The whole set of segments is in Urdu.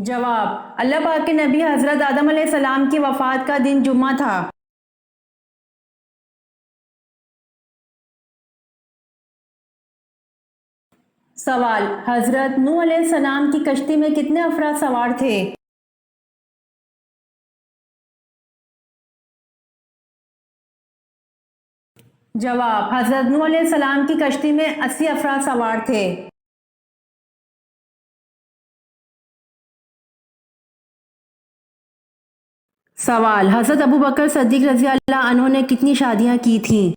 جواب: اللہ پاک کے نبی حضرت آدم علیہ السلام کی وفات کا دن جمعہ تھا۔ سوال: حضرت نوح علیہ السلام کی کشتی میں کتنے افراد سوار تھے؟ جواب: حضرت نوح علیہ السلام کی کشتی میں 80 افراد سوار تھے۔ سوال: حضرت ابوبکر صدیق رضی اللہ عنہ نے کتنی شادیاں کی تھیں؟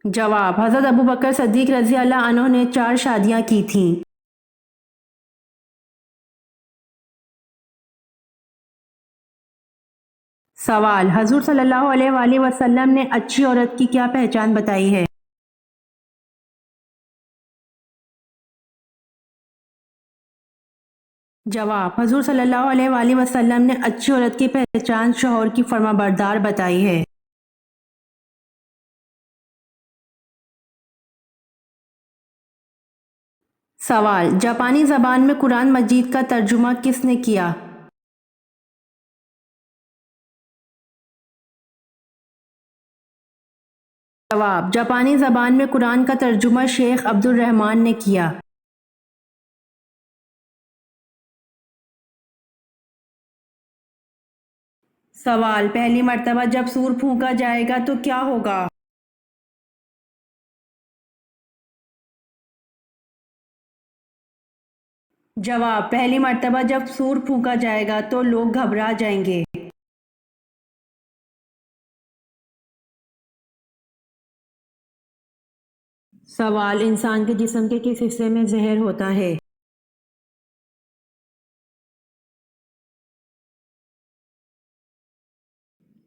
جواب: حضرت ابوبکر صدیق رضی اللہ عنہ نے 4 شادیاں کی تھیں۔ سوال: حضور صلی اللہ علیہ وآلہ وسلم نے اچھی عورت کی کیا پہچان بتائی ہے؟ جواب: حضور صلی اللہ علیہ وآلہ وسلم نے اچھی عورت کی پہچان شوہر کی فرما بردار بتائی ہے۔ سوال: جاپانی زبان میں قرآن مجید کا ترجمہ کس نے کیا؟ جواب: جاپانی زبان میں قرآن کا ترجمہ شیخ عبد الرحمن نے کیا۔ سوال: پہلی مرتبہ جب سور پھونکا جائے گا تو کیا ہوگا؟ جواب: پہلی مرتبہ جب سور پھونکا جائے گا تو لوگ گھبرا جائیں گے۔ سوال: انسان کے جسم کے کس حصے میں زہر ہوتا ہے؟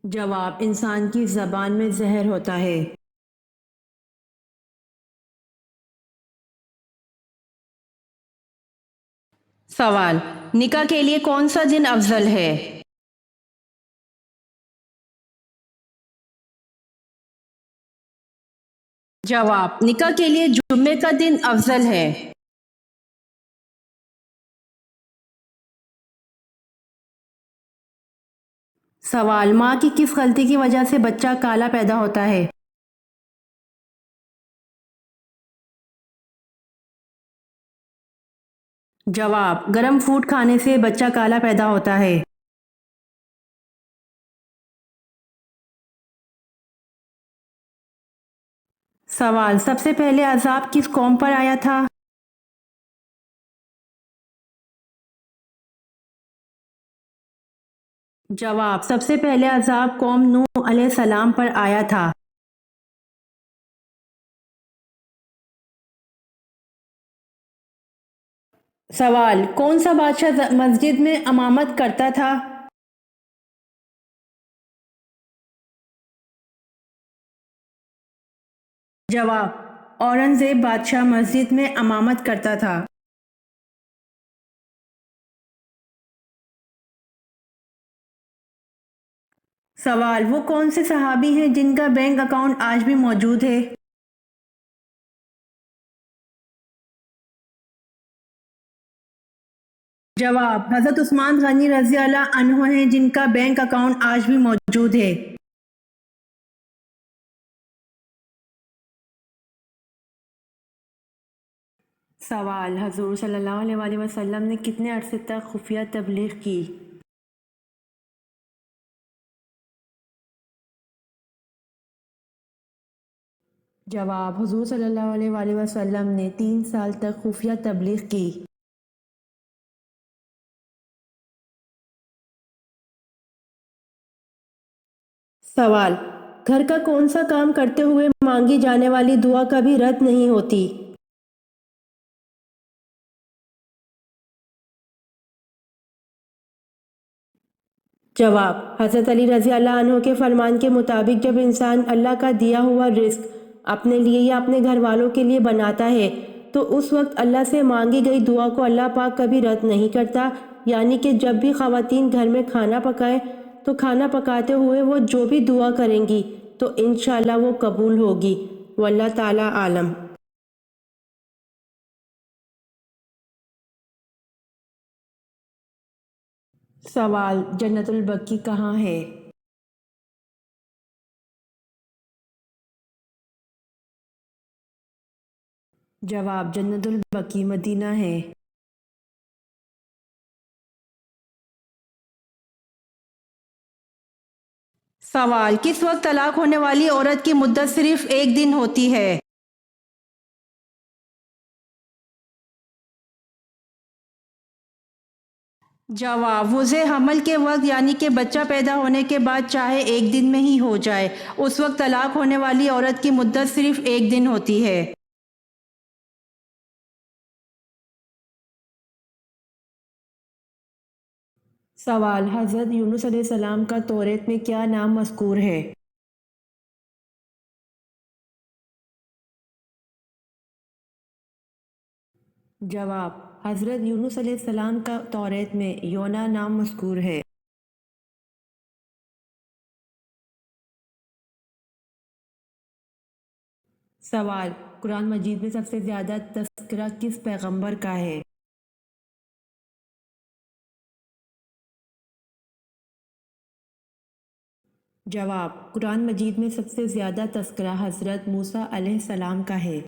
جواب: انسان کی زبان میں زہر ہوتا ہے۔ سوال: نکاح کے لیے کون سا دن افضل ہے؟ جواب: نکاح کے لیے جمعے کا دن افضل ہے۔ سوال: ماں کی کس غلطی کی وجہ سے بچہ کالا پیدا ہوتا ہے؟ جواب: گرم فوڈ کھانے سے بچہ کالا پیدا ہوتا ہے۔ سوال: سب سے پہلے عذاب کس قوم پر آیا تھا؟ جواب: سب سے پہلے عذاب قوم نوح علیہ السلام پر آیا تھا۔ سوال: کون سا بادشاہ مسجد میں امامت کرتا تھا؟ جواب: اورنگزیب بادشاہ مسجد میں امامت کرتا تھا۔ سوال: وہ کون سے صحابی ہیں جن کا بینک اکاؤنٹ آج بھی موجود ہے؟ جواب: حضرت عثمان غنی رضی اللہ عنہ ہیں جن کا بینک اکاؤنٹ آج بھی موجود ہے۔ سوال: حضور صلی اللہ علیہ وآلہ وسلم نے کتنے عرصے تک خفیہ تبلیغ کی؟ جواب: حضور صلی اللہ علیہ وآلہ وسلم نے 3 سال تک خفیہ تبلیغ کی۔ سوال: گھر کا کون سا کام کرتے ہوئے مانگی جانے والی دعا کبھی رد نہیں ہوتی؟ جواب: حضرت علی رضی اللہ عنہ کے فرمان کے مطابق جب انسان اللہ کا دیا ہوا رزق اپنے لیے یا اپنے گھر والوں کے لیے بناتا ہے تو اس وقت اللہ سے مانگی گئی دعا کو اللہ پاک کبھی رد نہیں کرتا، یعنی کہ جب بھی خواتین گھر میں کھانا پکائیں تو کھانا پکاتے ہوئے وہ جو بھی دعا کریں گی تو انشاءاللہ وہ قبول ہوگی۔ واللہ تعالیٰ عالم۔ سوال: جنت البقیع کہاں ہے؟ جواب: جنت البقیع مدینہ ہے۔ سوال: کس وقت طلاق ہونے والی عورت کی مدت صرف 1 دن ہوتی ہے؟ جواب: وضع حمل کے وقت، یعنی کہ بچہ پیدا ہونے کے بعد چاہے 1 دن میں ہی ہو جائے، اس وقت طلاق ہونے والی عورت کی مدت صرف 1 دن ہوتی ہے۔ سوال: حضرت یونس علیہ السلام کا توریت میں کیا نام مذکور ہے؟ جواب: حضرت یونس علیہ السلام کا توریت میں یونا نام مذکور ہے۔ سوال: قرآن مجید میں سب سے زیادہ تذکرہ کس پیغمبر کا ہے؟ جواب: قرآن مجید میں سب سے زیادہ تذکرہ حضرت موسیٰ علیہ السلام کا ہے۔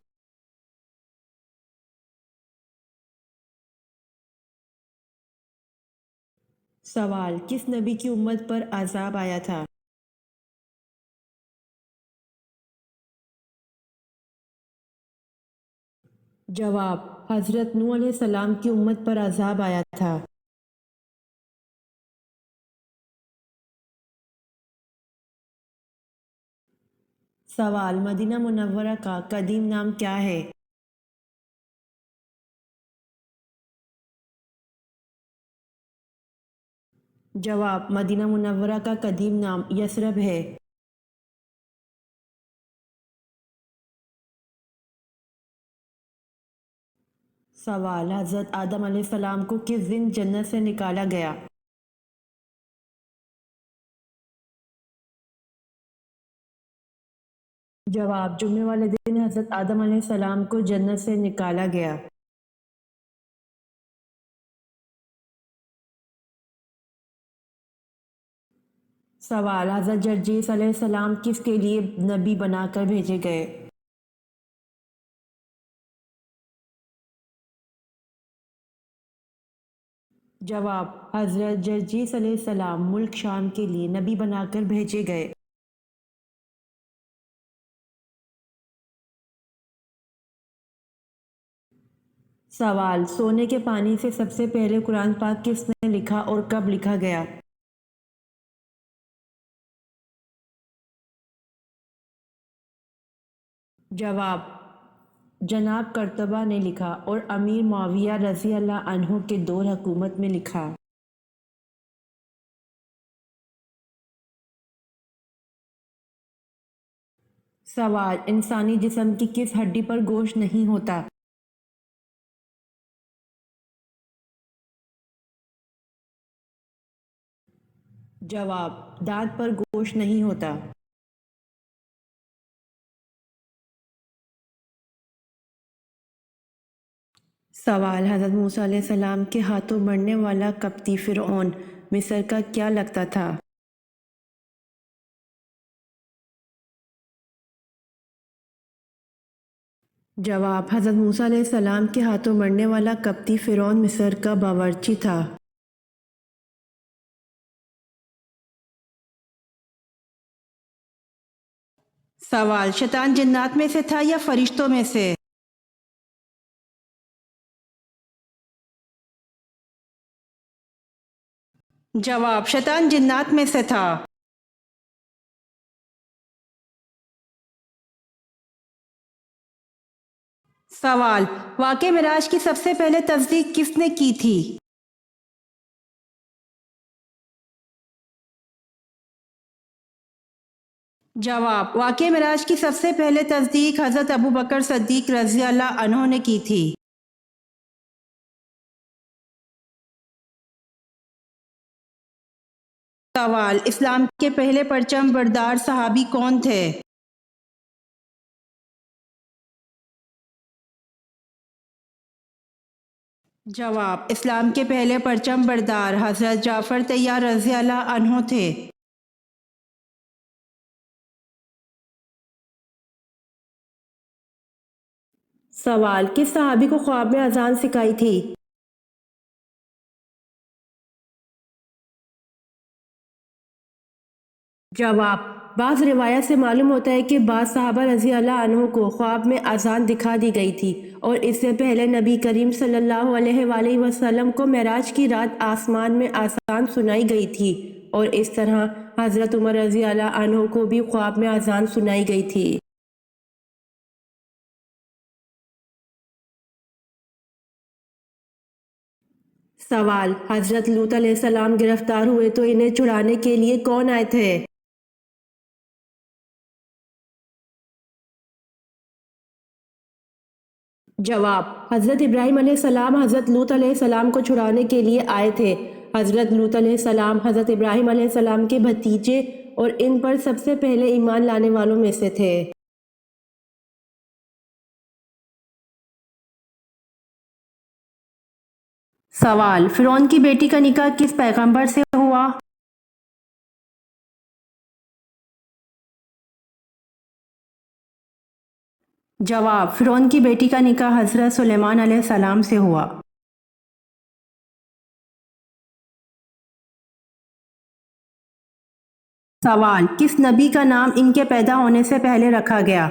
سوال: کس نبی کی امت پر عذاب آیا تھا؟ جواب: حضرت نوح علیہ السلام کی امت پر عذاب آیا تھا۔ سوال: مدینہ منورہ کا قدیم نام کیا ہے؟ جواب: مدینہ منورہ کا قدیم نام یثرب ہے۔ سوال: حضرت آدم علیہ السلام کو کس دن جنت سے نکالا گیا؟ جواب: جمعے والے دن حضرت آدم علیہ السلام کو جنت سے نکالا گیا۔ سوال: حضرت جرجیس علیہ السلام کس کے لیے نبی بنا کر بھیجے گئے؟ جواب: حضرت جرجیس علیہ السلام ملک شام کے لیے نبی بنا کر بھیجے گئے۔ سوال: سونے کے پانی سے سب سے پہلے قرآن پاک کس نے لکھا اور کب لکھا گیا؟ جواب: جناب قرطبہ نے لکھا اور امیر معاویہ رضی اللہ عنہ کے دور حکومت میں لکھا۔ سوال: انسانی جسم کی کس ہڈی پر گوشت نہیں ہوتا؟ جواب: دانت پر گوشت نہیں ہوتا۔ سوال: حضرت موسیٰ علیہ السلام کے ہاتھوں مرنے والا قبطی فرعون مصر کا کیا لگتا تھا؟ جواب: حضرت موسیٰ علیہ السلام کے ہاتھوں مرنے والا قبطی فرعون مصر کا باورچی تھا۔ سوال: شیطان جنات میں سے تھا یا فرشتوں میں سے؟ جواب: شیطان جنات میں سے تھا۔ سوال: واقعہ معراج کی سب سے پہلے تصدیق کس نے کی تھی؟ جواب: واقعہ معراج کی سب سے پہلے تصدیق حضرت ابوبکر صدیق رضی اللہ عنہ نے کی تھی۔ سوال: اسلام کے پہلے پرچم بردار صحابی کون تھے؟ جواب: اسلام کے پہلے پرچم بردار حضرت جعفر طیار رضی اللہ عنہ تھے۔ سوال: کس صحابی کو خواب میں اذان سکھائی تھی؟ جواب: بعض روایت سے معلوم ہوتا ہے کہ بعض صحابہ رضی اللہ عنہ کو خواب میں اذان دکھا دی گئی تھی، اور اس سے پہلے نبی کریم صلی اللہ علیہ وآلہ وسلم کو معراج کی رات آسمان میں اذان سنائی گئی تھی، اور اس طرح حضرت عمر رضی اللہ عنہ کو بھی خواب میں اذان سنائی گئی تھی۔ سوال: حضرت لوط علیہ السلام گرفتار ہوئے تو انہیں چھڑانے کے لیے کون آئے تھے؟ جواب: حضرت ابراہیم علیہ السلام حضرت لوط علیہ السلام کو چھڑانے کے لیے آئے تھے۔ حضرت لوط علیہ السلام حضرت ابراہیم علیہ السلام کے بھتیجے اور ان پر سب سے پہلے ایمان لانے والوں میں سے تھے۔ سوال: فرعون کی بیٹی کا نکاح کس پیغمبر سے ہوا؟ جواب: فرعون کی بیٹی کا نکاح حضرت سلیمان علیہ السلام سے ہوا۔ سوال: کس نبی کا نام ان کے پیدا ہونے سے پہلے رکھا گیا؟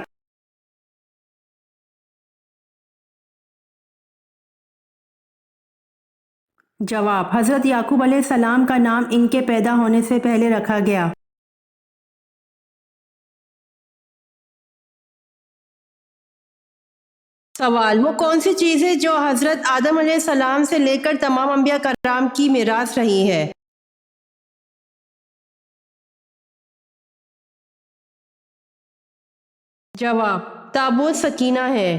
جواب: حضرت یعقوب علیہ السلام کا نام ان کے پیدا ہونے سے پہلے رکھا گیا۔ سوال: وہ کون سی چیز ہے جو حضرت آدم علیہ السلام سے لے کر تمام انبیاء کرام کی میراث رہی ہے؟ جواب: تابوت سکینہ ہے۔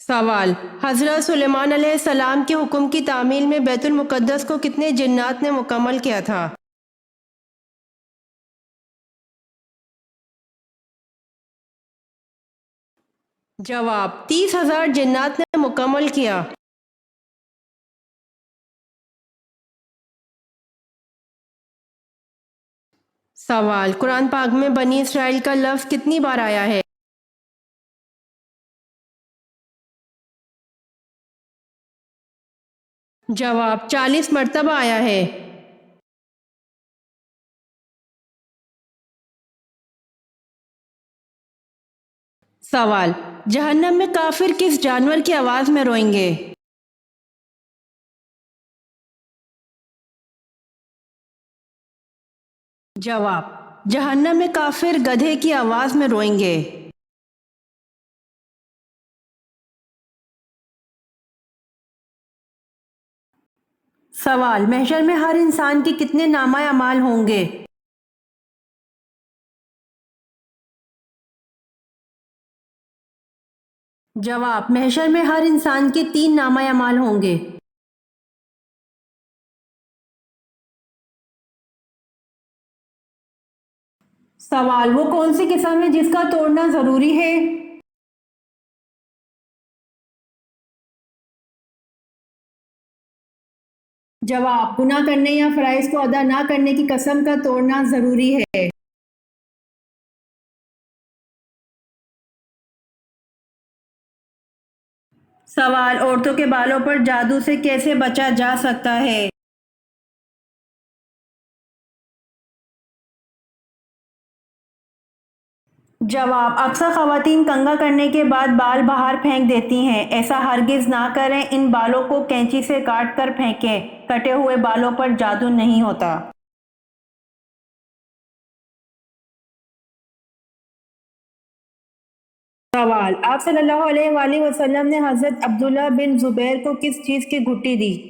سوال: حضرت سلیمان علیہ السلام کے حکم کی تعمیل میں بیت المقدس کو کتنے جنات نے مکمل کیا تھا؟ جواب: 30,000 جنات نے مکمل کیا۔ سوال: قرآن پاک میں بنی اسرائیل کا لفظ کتنی بار آیا ہے؟ جواب: 40 مرتبہ آیا ہے۔ سوال: جہنم میں کافر کس جانور کی آواز میں روئیں گے؟ جواب: جہنم میں کافر گدھے کی آواز میں روئیں گے۔ سوال: محشر میں ہر انسان کے کتنے نامہ اعمال ہوں گے؟ جواب: محشر میں ہر انسان کے 3 نامہ اعمال ہوں گے۔ سوال: وہ کون سی قسم ہے جس کا توڑنا ضروری ہے؟ جواب: گناہ کرنے یا فرائض کو ادا نہ کرنے کی قسم کا توڑنا ضروری ہے۔ سوال: عورتوں کے بالوں پر جادو سے کیسے بچا جا سکتا ہے؟ جواب: اکثر خواتین کنگھا کرنے کے بعد بال باہر پھینک دیتی ہیں، ایسا ہرگز نہ کریں، ان بالوں کو کینچی سے کاٹ کر پھینکیں، کٹے ہوئے بالوں پر جادو نہیں ہوتا۔ سوال: آپ صلی اللہ علیہ وآلہ وسلم نے حضرت عبداللہ بن زبیر کو کس چیز کی گھٹی دی؟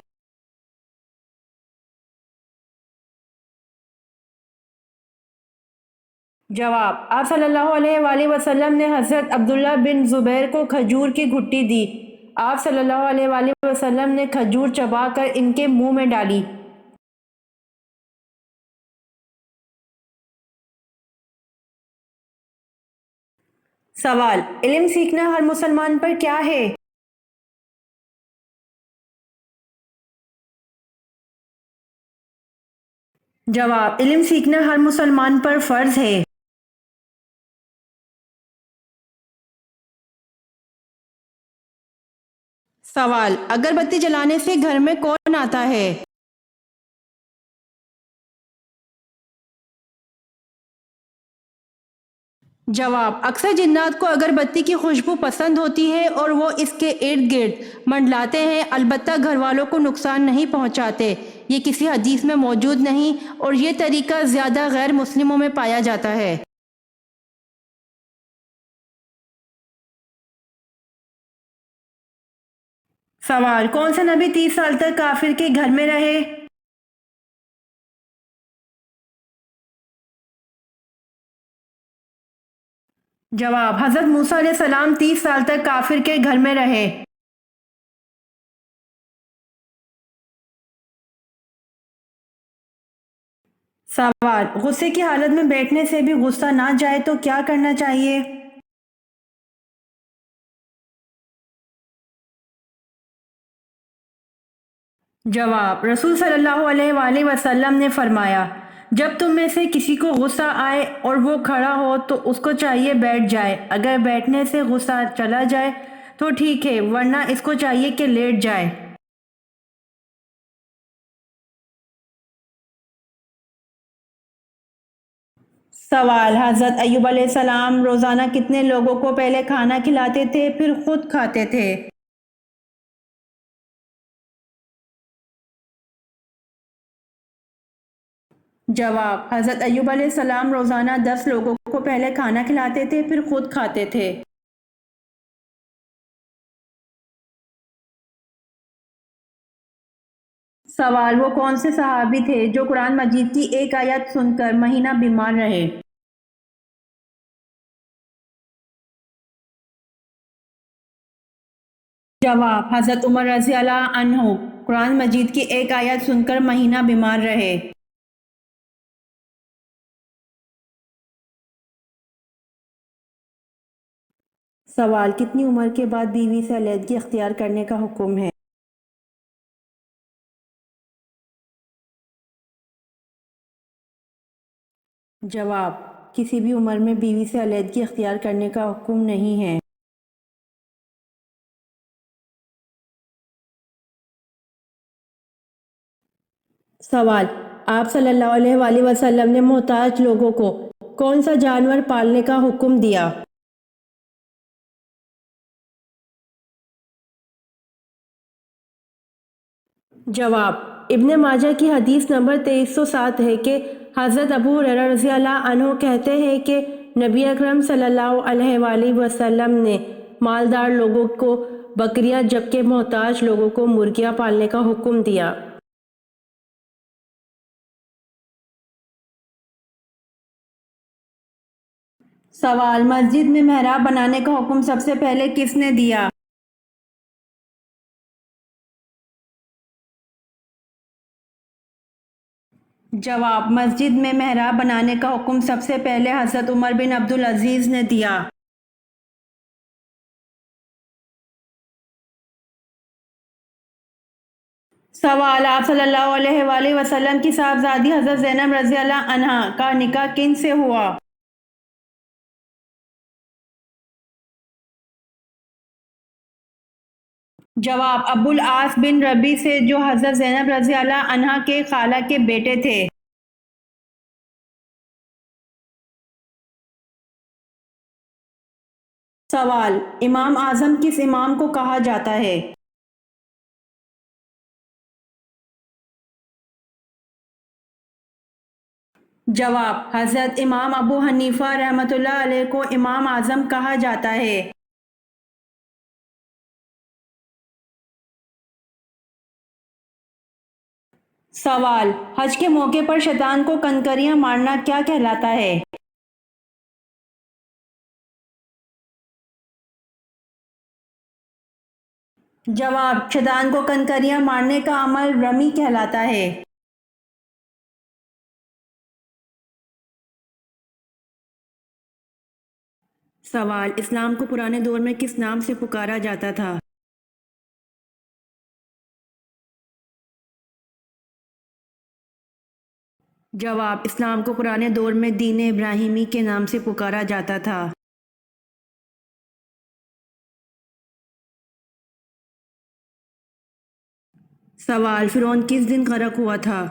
جواب: آپ صلی اللہ علیہ وآلہ وسلم نے حضرت عبداللہ بن زبیر کو کھجور کی گھٹی دی۔ آپ صلی اللہ علیہ وآلہ وسلم نے کھجور چبا کر ان کے منہ میں ڈالی۔ سوال: علم سیکھنا ہر مسلمان پر کیا ہے؟ جواب: علم سیکھنا ہر مسلمان پر فرض ہے۔ سوال: اگر بتی جلانے سے گھر میں کون آتا ہے؟ جواب: اکثر جنات کو اگر بتی کی خوشبو پسند ہوتی ہے اور وہ اس کے ارد گرد منڈلاتے ہیں، البتہ گھر والوں کو نقصان نہیں پہنچاتے۔ یہ کسی حدیث میں موجود نہیں اور یہ طریقہ زیادہ غیر مسلموں میں پایا جاتا ہے۔ سوال: کون سا نبی 30 سال تک کافر کے گھر میں رہے؟ جواب: حضرت موسیٰ علیہ السلام 30 سال تک کافر کے گھر میں رہے۔ سوال: غصے کی حالت میں بیٹھنے سے بھی غصہ نہ جائے تو کیا کرنا چاہیے؟ جواب: رسول صلی اللہ علیہ وآلہ وسلم نے فرمایا، جب تم میں سے کسی کو غصہ آئے اور وہ کھڑا ہو تو اس کو چاہیے بیٹھ جائے، اگر بیٹھنے سے غصہ چلا جائے تو ٹھیک ہے، ورنہ اس کو چاہیے کہ لیٹ جائے۔ سوال: حضرت ایوب علیہ السلام روزانہ کتنے لوگوں کو پہلے کھانا کھلاتے تھے پھر خود کھاتے تھے؟ جواب: حضرت ایوب علیہ السلام روزانہ 10 لوگوں کو پہلے کھانا کھلاتے تھے پھر خود کھاتے تھے۔ سوال: وہ کون سے صحابی تھے جو قرآن مجید کی ایک آیت سن کر مہینہ بیمار رہے؟ جواب: حضرت عمر رضی اللہ عنہ قرآن مجید کی ایک آیت سن کر مہینہ بیمار رہے۔ سوال: کتنی عمر کے بعد بیوی سے علیحدگی اختیار کرنے کا حکم ہے؟ جواب: کسی بھی عمر میں بیوی سے علیحدگی اختیار کرنے کا حکم نہیں ہے۔ سوال: آپ صلی اللہ علیہ وآلہ وسلم نے محتاج لوگوں کو کون سا جانور پالنے کا حکم دیا؟ جواب: ابن ماجہ کی حدیث نمبر 2307 ہے کہ حضرت ابو ہریرہ رضی اللہ عنہ کہتے ہیں کہ نبی اکرم صلی اللہ علیہ وآلہ وسلم نے مالدار لوگوں کو بکریاں جبکہ محتاج لوگوں کو مرغیاں پالنے کا حکم دیا۔ سوال: مسجد میں محراب بنانے کا حکم سب سے پہلے کس نے دیا؟ جواب: مسجد میں محراب بنانے کا حکم سب سے پہلے حضرت عمر بن عبدالعزیز نے دیا۔ سوال: آپ صلی اللہ علیہ وآلہ وسلم کی صاحبزادی حضرت زینب رضی اللہ عنہا کا نکاح کن سے ہوا؟ جواب: ابو العاص بن ربیع سے جو حضرت زینب رضی اللہ عنہا کے خالہ کے بیٹے تھے۔ سوال: امام اعظم کس امام کو کہا جاتا ہے؟ جواب: حضرت امام ابو حنیفہ رحمۃ اللہ علیہ کو امام اعظم کہا جاتا ہے۔ سوال: حج کے موقع پر شیطان کو کنکریاں مارنا کیا کہلاتا ہے؟ جواب: شیطان کو کنکریاں مارنے کا عمل رمی کہلاتا ہے۔ سوال: اسلام کو پرانے دور میں کس نام سے پکارا جاتا تھا؟ جواب: اسلام کو پرانے دور میں دین ابراہیمی کے نام سے پکارا جاتا تھا۔ سوال: فرعون کس دن غرق ہوا تھا؟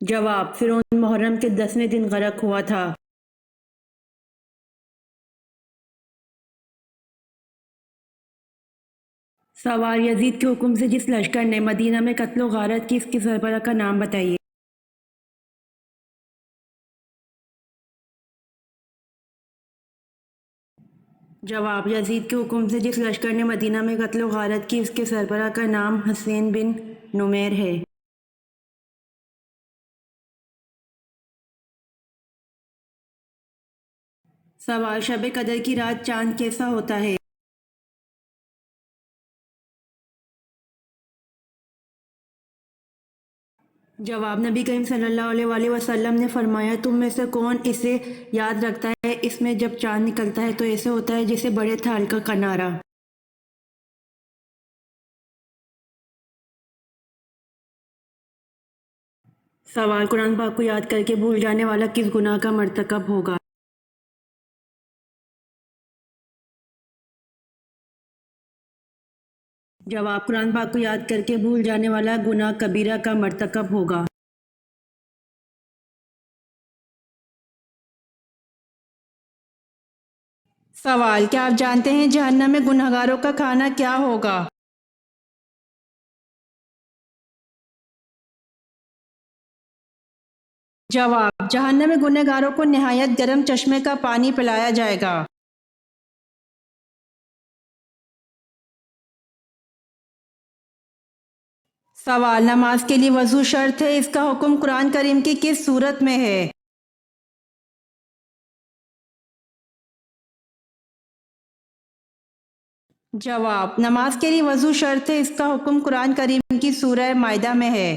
جواب: فرعون محرم کے 10ویں دن غرق ہوا تھا۔ سوال: یزید کے حکم سے جس لشکر نے مدینہ میں قتل و غارت کی، اس کے سربراہ کا نام بتائیے۔ جواب: یزید کے حکم سے جس لشکر نے مدینہ میں قتل و غارت کی، اس کے سربراہ کا نام حسین بن نمیر ہے۔ سوال: شب قدر کی رات چاند کیسا ہوتا ہے؟ جواب: نبی کریم صلی اللہ علیہ وآلہ وسلم نے فرمایا، تم میں سے کون اسے یاد رکھتا ہے؟ اس میں جب چاند نکلتا ہے تو ایسے ہوتا ہے جیسے بڑے تھال کا کنارہ۔ سوال: قرآن پاک کو یاد کر کے بھول جانے والا کس گناہ کا مرتکب ہوگا؟ جواب: قرآن پاک کو یاد کر کے بھول جانے والا گناہ کبیرہ کا مرتکب ہوگا۔ سوال: کیا آپ جانتے ہیں جہنم میں گنہگاروں کا کھانا کیا ہوگا؟ جواب: جہنم میں گنہگاروں کو نہایت گرم چشمے کا پانی پلایا جائے گا۔ سوال: نماز کے لیے وضو شرط ہے، اس کا حکم قرآن کریم کی کس سورت میں ہے؟ جواب: نماز کے لیے وضو شرط ہے، اس کا حکم قرآن کریم کی سورہ مائدہ میں ہے۔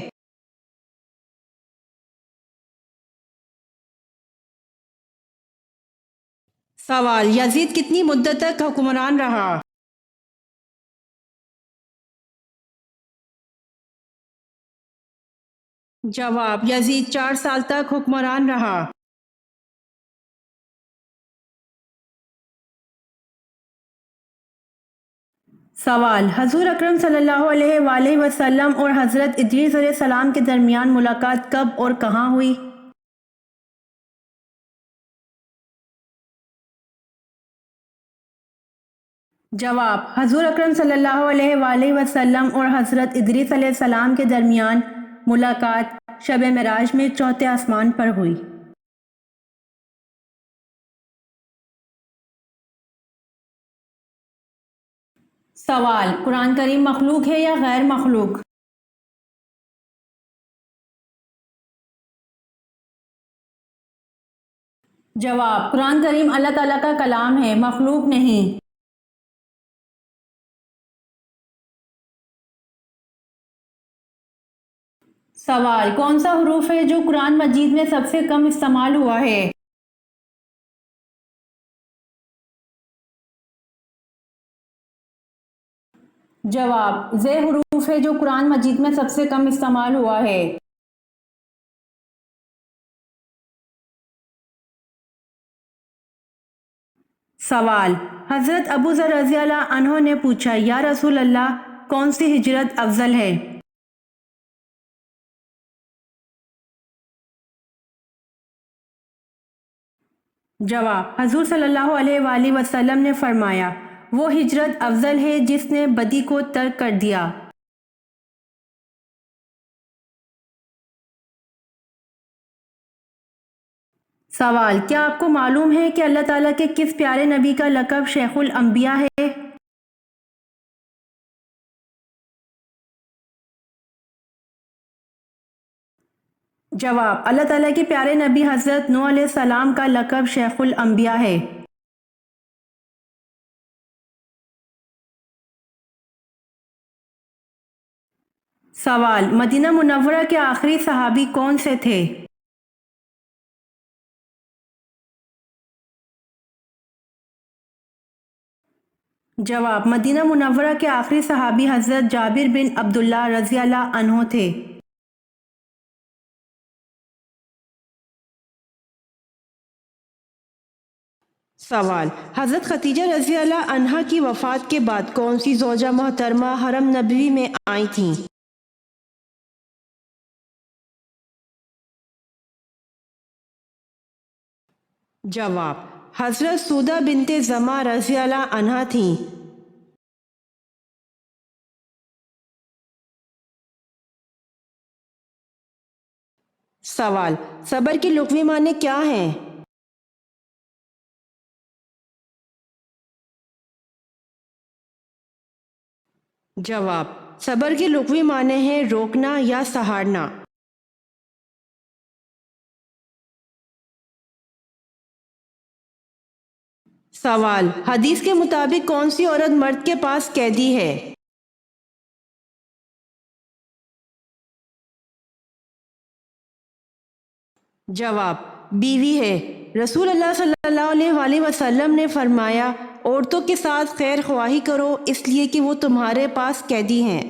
سوال: یزید کتنی مدت تک حکمران رہا؟ جواب: یزید 4 سال تک حکمران رہا۔ سوال: حضور اکرم صلی اللہ علیہ وآلہ وسلم اور حضرت ادریس علیہ السلام کے درمیان ملاقات کب اور کہاں ہوئی؟ جواب: حضور اکرم صلی اللہ علیہ وآلہ وسلم اور حضرت ادریس علیہ السلام کے درمیان ملاقات شب معراج میں چوتھے آسمان پر ہوئی۔ سوال: قرآن کریم مخلوق ہے یا غیر مخلوق؟ جواب: قرآن کریم اللہ تعالیٰ کا کلام ہے، مخلوق نہیں۔ سوال: کون سا حروف ہے جو قرآن مجید میں سب سے کم استعمال ہوا ہے؟ جواب: ذے حروف ہے جو قرآن مجید میں سب سے کم استعمال ہوا ہے۔ سوال: حضرت ابو ذر رضی اللہ عنہ نے پوچھا، یا رسول اللہ، کون سی ہجرت افضل ہے؟ جواب: حضور صلی اللہ علیہ وآلہ وسلم نے فرمایا، وہ ہجرت افضل ہے جس نے بدی کو ترک کر دیا۔ سوال: کیا آپ کو معلوم ہے کہ اللہ تعالیٰ کے کس پیارے نبی کا لقب شیخ الانبیاء ہے؟ جواب: اللہ تعالیٰ کے پیارے نبی حضرت نوح علیہ السلام کا لقب شیخ الانبیاء ہے۔ سوال: مدینہ منورہ کے آخری صحابی کون سے تھے؟ جواب: مدینہ منورہ کے آخری صحابی حضرت جابر بن عبداللہ رضی اللہ عنہ تھے۔ سوال: حضرت خدیجہ رضی اللہ عنہا کی وفات کے بعد کون سی زوجہ محترمہ حرم نبوی میں آئی تھیں؟ جواب: حضرت سودہ بنت زمع رضی اللہ عنہا تھیں۔ سوال: صبر کی لغوی معنی کیا ہیں؟ جواب: صبر کے لغوی معنی ہے روکنا یا سہارنا۔ سوال: حدیث کے مطابق کون سی عورت مرد کے پاس قیدی ہے؟ جواب: بیوی ہے۔ رسول اللہ صلی اللہ علیہ وآلہ وسلم نے فرمایا، عورتوں کے ساتھ خیر خواہی کرو اس لیے کہ وہ تمہارے پاس قیدی ہیں۔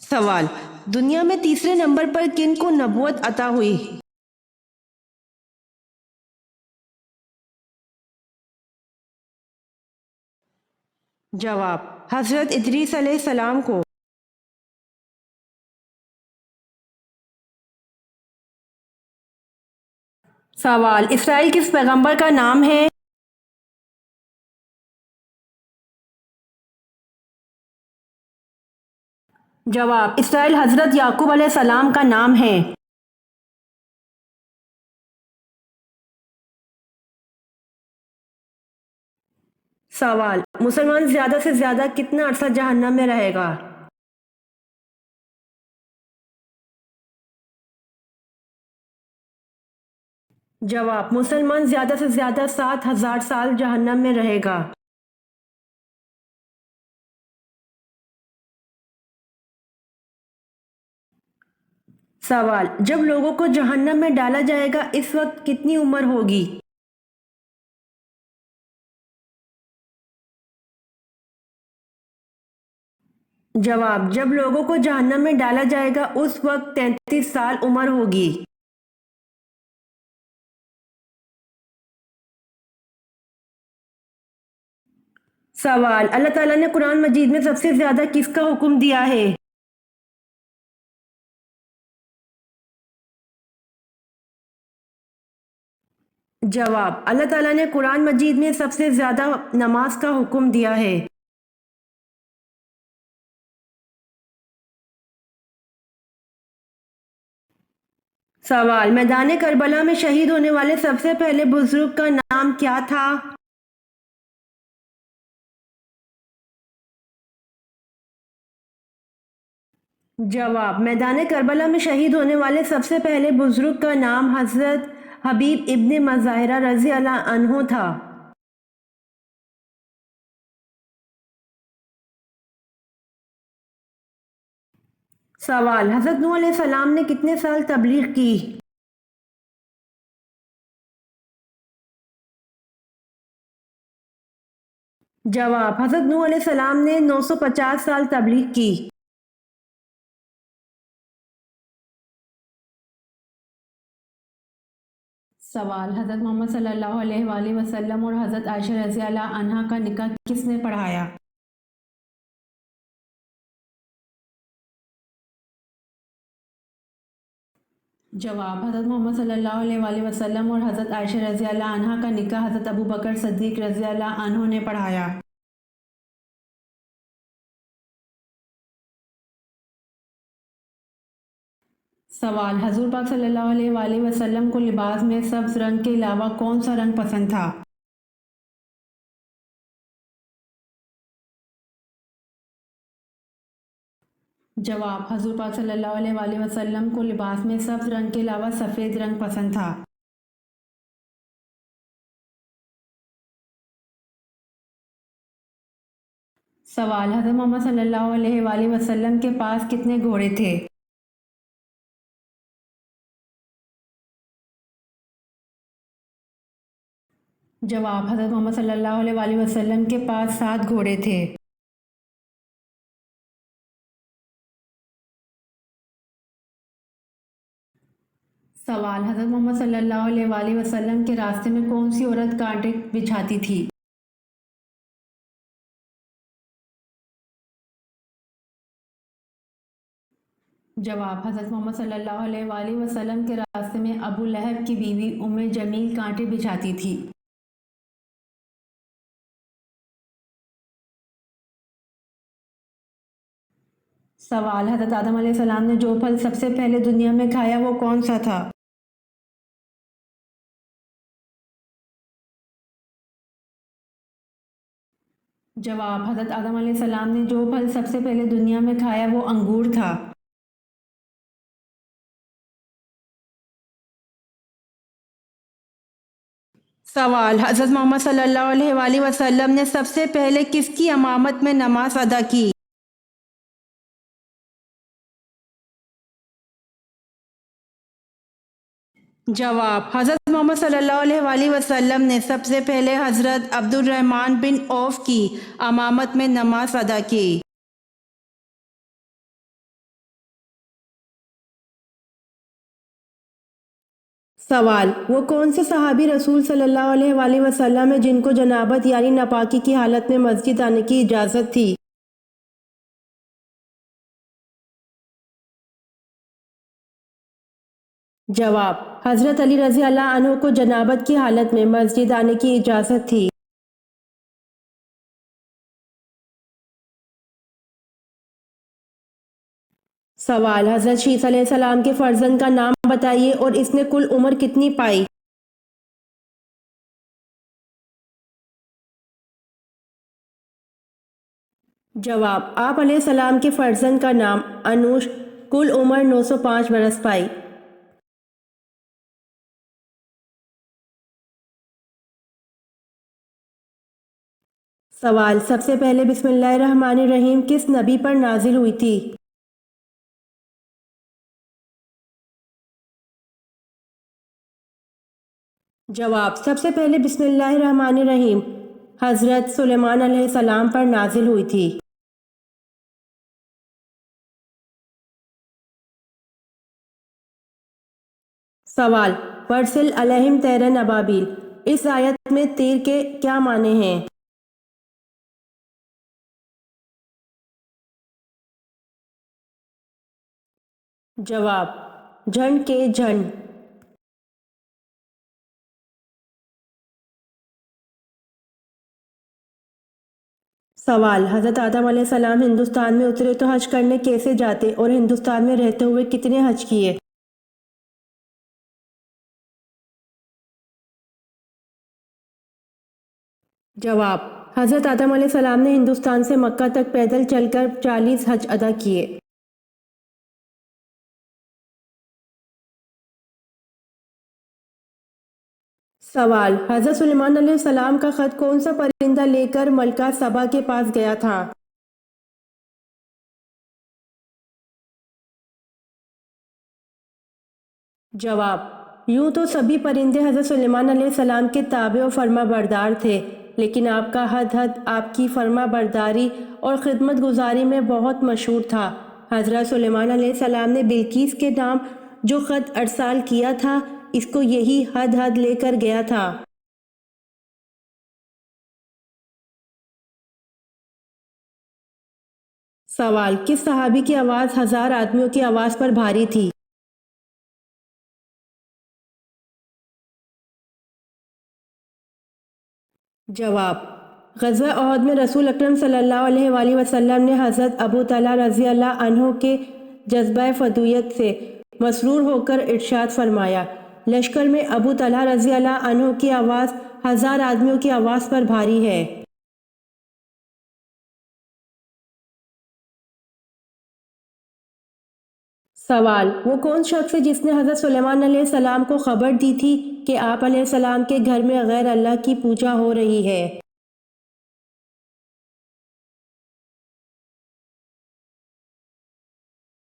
سوال: دنیا میں تیسرے نمبر پر کن کو نبوت عطا ہوئی؟ جواب: حضرت ادریس علیہ السلام کو۔ سوال: اسرائیل کس پیغمبر کا نام ہے؟ جواب: اسرائیل حضرت یعقوب علیہ السلام کا نام ہے۔ سوال: مسلمان زیادہ سے زیادہ کتنا عرصہ جہنم میں رہے گا؟ جواب: مسلمان زیادہ سے زیادہ 7,000 سال جہنم میں رہے گا۔ سوال: جب لوگوں کو جہنم میں ڈالا جائے گا اس وقت کتنی عمر ہوگی؟ جواب: جب لوگوں کو جہنم میں ڈالا جائے گا اس وقت 33 سال عمر ہوگی۔ سوال: اللہ تعالیٰ نے قرآن مجید میں سب سے زیادہ کس کا حکم دیا ہے؟ جواب: اللہ تعالیٰ نے قرآن مجید میں سب سے زیادہ نماز کا حکم دیا ہے۔ سوال: میدان کربلا میں شہید ہونے والے سب سے پہلے بزرگ کا نام کیا تھا؟ جواب: میدان کربلا میں شہید ہونے والے سب سے پہلے بزرگ کا نام حضرت حبیب ابن مظاہرہ رضی اللہ عنہ تھا۔ سوال: حضرت نوح علیہ السلام نے کتنے سال تبلیغ کی؟ جواب: حضرت نوح علیہ السلام نے 950 سال تبلیغ کی۔ سوال: حضرت محمد صلی اللہ علیہ وآلہ وسلم اور حضرت عائشہ رضی اللہ عنہا کا نکاح کس نے پڑھایا؟ جواب: حضرت محمد صلی اللہ علیہ وآلہ وسلم اور حضرت عائشہ رضی اللہ عنہا کا نکاح حضرت ابو بکر صدیق رضی اللہ عنہ نے پڑھایا۔ سوال: حضور پاک صلی اللہ علیہ وآلہ وسلم کو لباس میں سبز رنگ کے علاوہ کون سا رنگ پسند تھا؟ جواب: حضور پاک صلی اللہ علیہ وآلہ وسلم کو لباس میں سبز رنگ کے علاوہ سفید رنگ پسند تھا۔ سوال: حضرت محمد صلی اللہ علیہ وآلہ وسلم کے پاس کتنے گھوڑے تھے؟ جواب: حضرت محمد صلی اللہ علیہ وآلہ وسلم کے پاس 7 گھوڑے تھے۔ سوال: حضرت محمد صلی اللہ علیہ وآلہ وسلم کے راستے میں کون سی عورت کانٹے بچھاتی تھی؟ جواب: حضرت محمد صلی اللہ علیہ وآلہ وسلم کے راستے میں ابو لہب کی بیوی ام جمیل کانٹے بچھاتی تھی۔ سوال: حضرت آدم علیہ السلام نے جو پھل سب سے پہلے دنیا میں کھایا وہ کون سا تھا؟ جواب: حضرت آدم علیہ السلام نے جو پھل سب سے پہلے دنیا میں کھایا وہ انگور تھا۔ سوال: حضرت محمد صلی اللہ علیہ وآلہ وسلم نے سب سے پہلے کس کی امامت میں نماز ادا کی؟ جواب: حضرت محمد صلی اللہ علیہ وآلہ وسلم نے سب سے پہلے حضرت عبد الرحمن بن عوف کی امامت میں نماز ادا کی۔ سوال: وہ کون سے صحابی رسول صلی اللہ علیہ وآلہ وسلم ہیں جن کو جنابت یعنی ناپاکی کی حالت میں مسجد آنے کی اجازت تھی؟ جواب: حضرت علی رضی اللہ عنہ کو جنابت کی حالت میں مسجد آنے کی اجازت تھی۔ سوال: حضرت شیس علیہ السلام کے فرزند کا نام بتائیے اور اس نے کل عمر کتنی پائی؟ جواب: آپ علیہ السلام کے فرزند کا نام انوش، کل عمر 905 برس پائی۔ سوال: سب سے پہلے بسم اللہ الرحمن الرحیم کس نبی پر نازل ہوئی تھی؟ جواب: سب سے پہلے بسم اللہ الرحمن الرحیم حضرت سلیمان علیہ السلام پر نازل ہوئی تھی۔ سوال: ورسل علیہم طیرا ابابیل، اس آیت میں تیر کے کیا معنی ہیں؟ جواب: جھنڈ کے جھنڈ۔ سوال: حضرت آدم علیہ السلام ہندوستان میں اترے تو حج کرنے کیسے جاتے اور ہندوستان میں رہتے ہوئے کتنے حج کیے؟ جواب: حضرت آدم علیہ السلام نے ہندوستان سے مکہ تک پیدل چل کر 40 حج ادا کیے۔ سوال: حضرت سلیمان علیہ السلام کا خط کون سا پرندہ لے کر ملکہ سبا کے پاس گیا تھا؟ جواب: یوں تو سبھی پرندے حضرت سلیمان علیہ السلام کے تابع و فرما بردار تھے، لیکن آپ کا ہدہد آپ کی فرما برداری اور خدمت گزاری میں بہت مشہور تھا۔ حضرت سلیمان علیہ السلام نے بلقیس کے نام جو خط ارسال کیا تھا اس کو یہی ہدہد لے کر گیا تھا۔ سوال: کس صحابی کی آواز 1000 آدمیوں کی آواز پر بھاری تھی؟ جواب: غزوہ احد میں رسول اکرم صلی اللہ علیہ وآلہ وسلم نے حضرت ابو طلحہ رضی اللہ عنہ کے جذبہ فدویت سے مسرور ہو کر ارشاد فرمایا: لشکر میں ابو طلحہ رضی اللہ عنہ کی آواز 1000 آدمیوں کی آواز پر بھاری ہے۔ سوال: وہ کون شخص ہے جس نے حضرت سلیمان علیہ السلام کو خبر دی تھی کہ آپ علیہ السلام کے گھر میں غیر اللہ کی پوجا ہو رہی ہے؟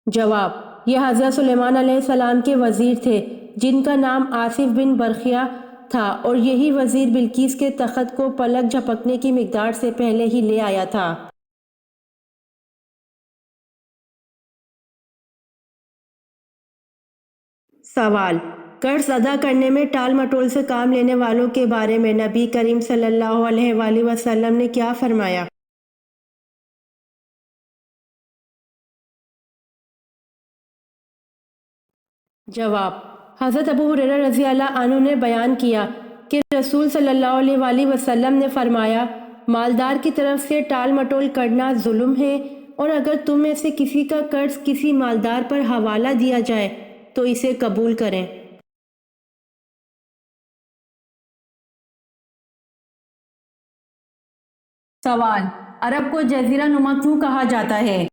جواب: یہ حضرت سلیمان علیہ السلام کے وزیر تھے جن کا نام آصف بن برخیہ تھا، اور یہی وزیر بلقیس کے تخت کو پلک جھپکنے کی مقدار سے پہلے ہی لے آیا تھا۔ سوال: قرض ادا کرنے میں ٹال مٹول سے کام لینے والوں کے بارے میں نبی کریم صلی اللہ علیہ وآلہ وسلم نے کیا فرمایا؟ جواب: حضرت ابو ہریرہ رضی اللہ عنہ نے بیان کیا کہ رسول صلی اللہ علیہ وآلہ وسلم نے فرمایا، مالدار کی طرف سے ٹال مٹول کرنا ظلم ہے، اور اگر تم میں سے کسی کا قرض کسی مالدار پر حوالہ دیا جائے تو اسے قبول کریں۔ سوال: عرب کو جزیرہ نما کیوں کہا جاتا ہے؟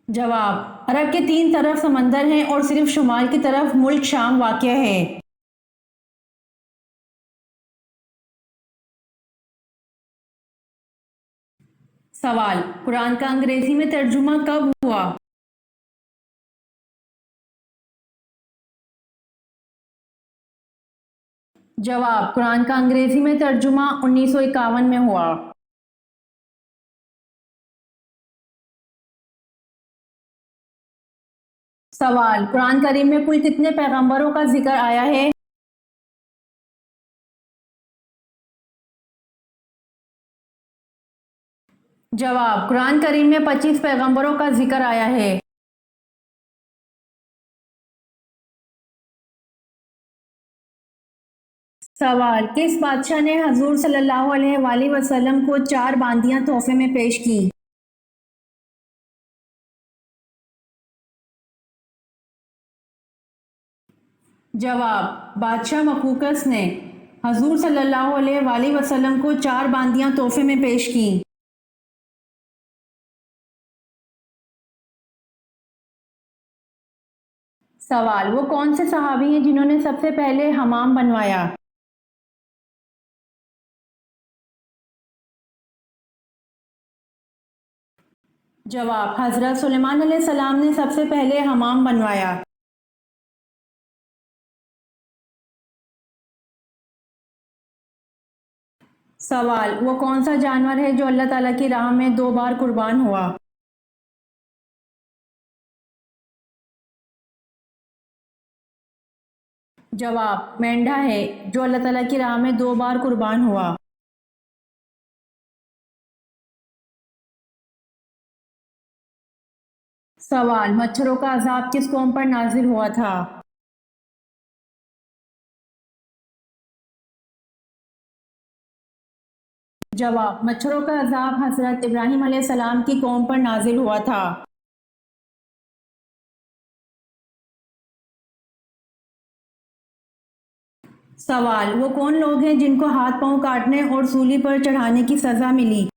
جواب: عرب کے 3 طرف سمندر ہیں اور صرف شمال کی طرف ملک شام واقع ہے۔ سوال: قرآن کا انگریزی میں ترجمہ کب ہوا؟ جواب: قرآن کا انگریزی میں ترجمہ 1951 میں ہوا۔ سوال: قرآن کریم میں کل کتنے پیغمبروں کا ذکر آیا ہے؟ جواب: قرآن کریم میں 25 پیغمبروں کا ذکر آیا ہے۔ سوال: کس بادشاہ نے حضور صلی اللہ علیہ وآلہ وسلم کو 4 باندیاں تحفے میں پیش کی؟ جواب: بادشاہ مقوقس نے حضور صلی اللہ علیہ وآلہ وسلم کو 4 باندیاں تحفے میں پیش کی۔ سوال: وہ کون سے صحابی ہیں جنہوں نے سب سے پہلے حمام بنوایا؟ جواب: حضرت سلیمان علیہ السلام نے سب سے پہلے حمام بنوایا۔ سوال: وہ کون سا جانور ہے جو اللہ تعالیٰ کی راہ میں 2 بار قربان ہوا؟ جواب: مینڈھا ہے جو اللہ تعالیٰ کی راہ میں 2 بار قربان ہوا۔ سوال: مچھروں کا عذاب کس قوم پر نازل ہوا تھا؟ جواب: مچھروں کا عذاب حضرت ابراہیم علیہ السلام کی قوم پر نازل ہوا تھا۔ سوال: وہ کون لوگ ہیں جن کو ہاتھ پاؤں کاٹنے اور سولی پر چڑھانے کی سزا ملی؟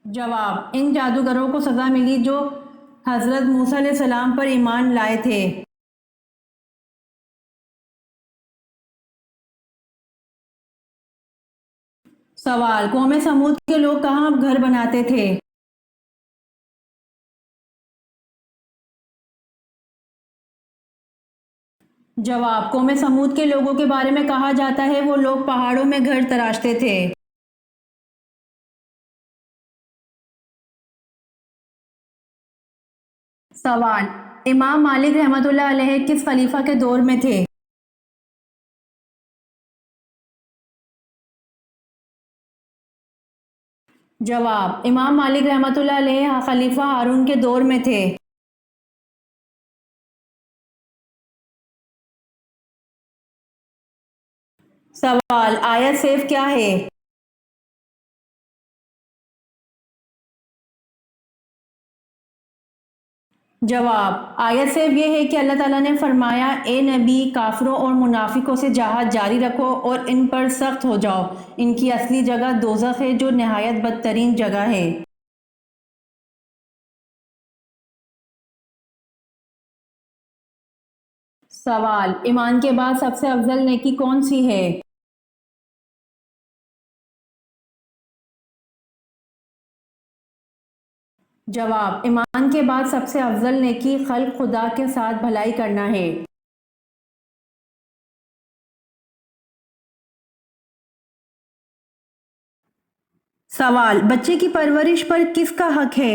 جواب: ان جادوگروں کو سزا ملی جو حضرت موسیٰ علیہ السلام پر ایمان لائے تھے۔ سوال: قوم سمود کے لوگ کہاں گھر بناتے تھے؟ جواب: قوم سمود کے لوگوں کے بارے میں کہا جاتا ہے وہ لوگ پہاڑوں میں گھر تراشتے تھے۔ سوال: امام مالک رحمۃ اللہ علیہ کس خلیفہ کے دور میں تھے؟ جواب: امام مالک رحمۃ اللہ علیہ خلیفہ ہارون کے دور میں تھے۔ سوال: آیت سیف کیا ہے؟ جواب: آیت سیف یہ ہے کہ اللہ تعالیٰ نے فرمایا، اے نبی، کافروں اور منافقوں سے جہاد جاری رکھو اور ان پر سخت ہو جاؤ، ان کی اصلی جگہ دوزخ ہے جو نہایت بدترین جگہ ہے۔ سوال، ایمان کے بعد سب سے افضل نیکی کون سی ہے؟ جواب، ایمان کے بعد سب سے افضل نیکی خلق خدا کے ساتھ بھلائی کرنا ہے۔ سوال، بچے کی پرورش پر کس کا حق ہے؟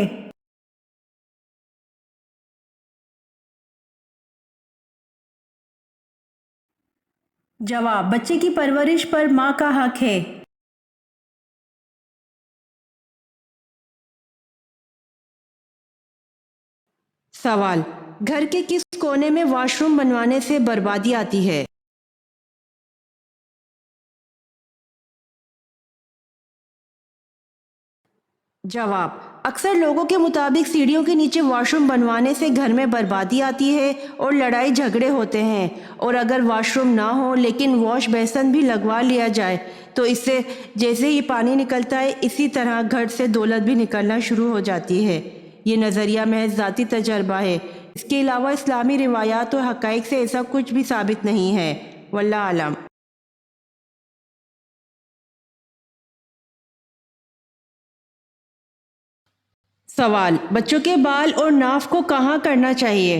جواب، بچے کی پرورش پر ماں کا حق ہے۔ سوال، گھر کے کس کونے میں واش روم بنوانے سے بربادی آتی ہے؟ جواب، اکثر لوگوں کے مطابق سیڑھیوں کے نیچے واش روم بنوانے سے گھر میں بربادی آتی ہے اور لڑائی جھگڑے ہوتے ہیں، اور اگر واش روم نہ ہو لیکن واش بیسن بھی لگوا لیا جائے تو اس سے جیسے ہی پانی نکلتا ہے اسی طرح گھر سے دولت بھی نکلنا شروع ہو جاتی ہے۔ یہ نظریہ محض ذاتی تجربہ ہے، اس کے علاوہ اسلامی روایات اور حقائق سے ایسا کچھ بھی ثابت نہیں ہے، واللہ اعلم۔ سوال، بچوں کے بال اور ناف کو کہاں کرنا چاہیے؟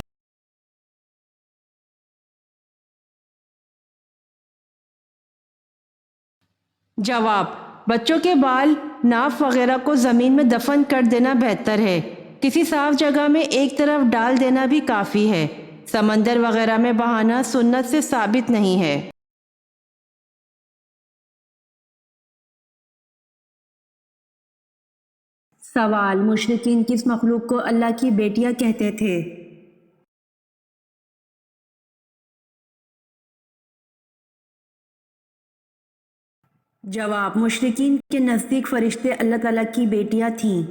جواب، بچوں کے بال، ناف وغیرہ کو زمین میں دفن کر دینا بہتر ہے، کسی صاف جگہ میں ایک طرف ڈال دینا بھی کافی ہے، سمندر وغیرہ میں بہانا سنت سے ثابت نہیں ہے۔ سوال، مشرکین کس مخلوق کو اللہ کی بیٹیاں کہتے تھے؟ جواب، مشرکین کے نزدیک فرشتے اللہ تعالیٰ کی بیٹیاں تھیں۔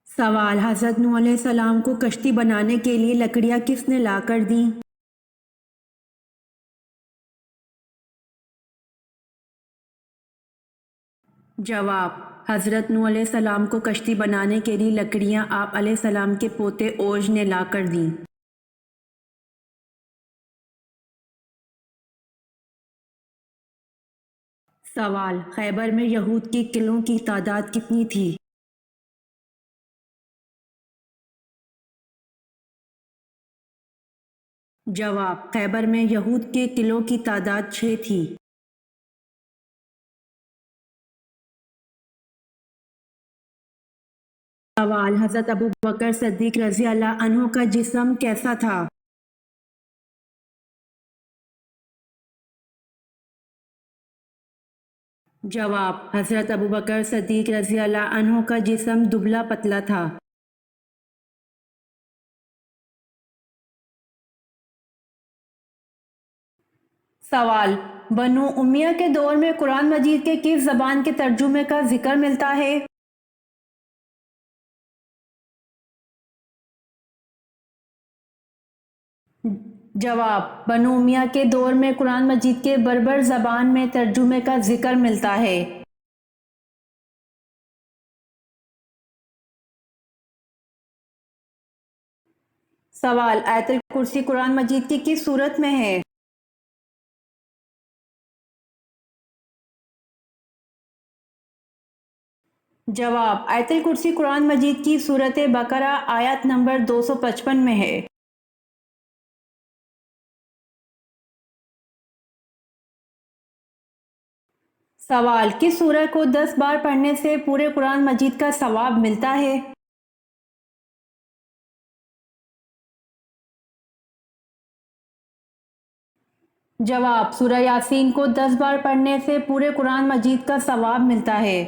سوال، حضرت نوح علیہ السلام کو کشتی بنانے کے لیے لکڑیاں کس نے لا کر دیں؟ جواب، حضرت نوح علیہ السلام کو کشتی بنانے کے لیے لکڑیاں آپ علیہ السلام کے پوتے اوج نے لا کر دیں۔ سوال، خیبر میں یہود کے قلعوں کی تعداد کتنی تھی؟ جواب، خیبر میں یہود کے قلعوں کی تعداد 6 تھی۔ سوال، حضرت ابو بکر صدیق رضی اللہ عنہ کا جسم کیسا تھا؟ جواب، حضرت ابو بکر صدیق رضی اللہ عنہ کا جسم دبلا پتلا تھا۔ سوال، بنو امیہ کے دور میں قرآن مجید کے کس زبان کے ترجمے کا ذکر ملتا ہے؟ جواب، بنو امیہ کے دور میں قرآن مجید کے بربر زبان میں ترجمے کا ذکر ملتا ہے۔ سوال، آیت الکرسی قرآن مجید کی کس صورت میں ہے؟ جواب، آیت الکرسی قرآن مجید کی سورۃ بقرہ آیت نمبر 255 میں ہے۔ سوال، کس سورہ کو 10 بار پڑھنے سے پورے قرآن مجید کا ثواب ملتا ہے؟ جواب، سورہ یاسین کو 10 بار پڑھنے سے پورے قرآن مجید کا ثواب ملتا ہے۔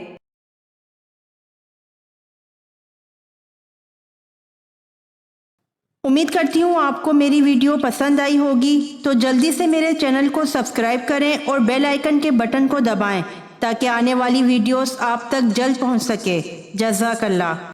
امید کرتی ہوں آپ کو میری ویڈیو پسند آئی ہوگی، تو جلدی سے میرے چینل کو سبسکرائب کریں اور بیل آئیکن کے بٹن کو دبائیں تاکہ آنے والی ویڈیوز آپ تک جلد پہنچ سکے۔ جزاک اللہ۔